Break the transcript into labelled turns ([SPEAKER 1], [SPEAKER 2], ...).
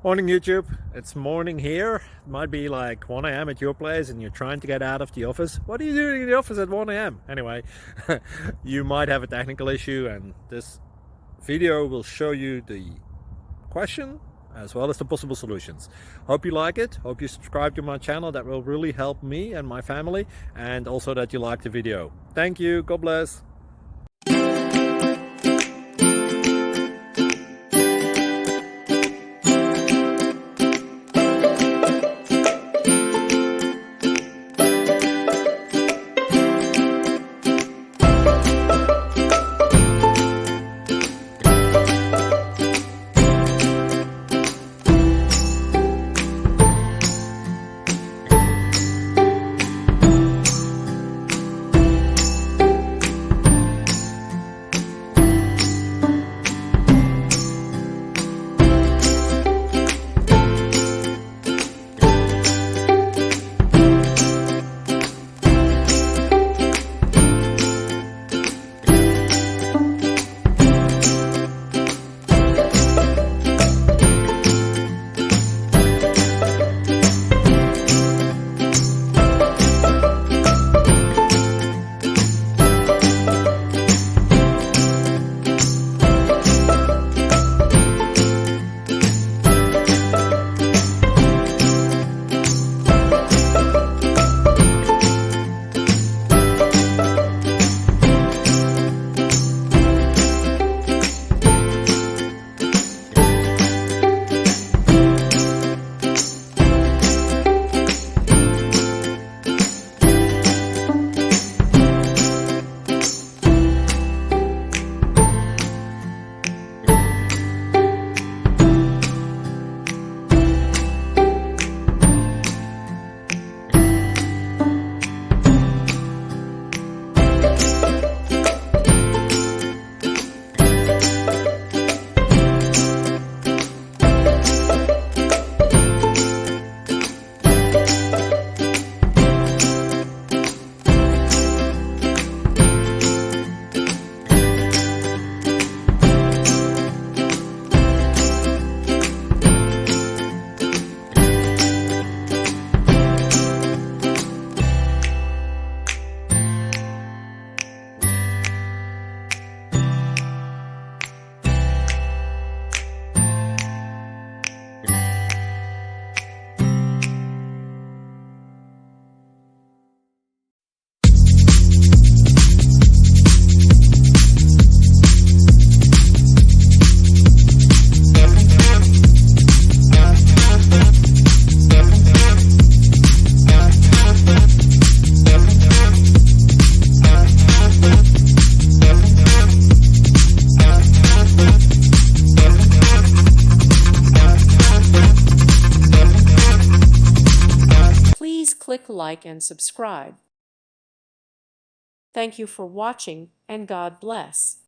[SPEAKER 1] Morning YouTube, it's morning here. It might be like 1 a.m. at your place and you're trying to get out of the office. What are you doing in the office at 1 a.m? Anyway, you might have a technical issue and this video will show you the question as well as the possible solutions. Hope you like it, hope you subscribe to my channel. That will really help me and my family, and also that you like the video. Thank you, God bless.
[SPEAKER 2] Click like and subscribe. Thank you for watching, and God bless.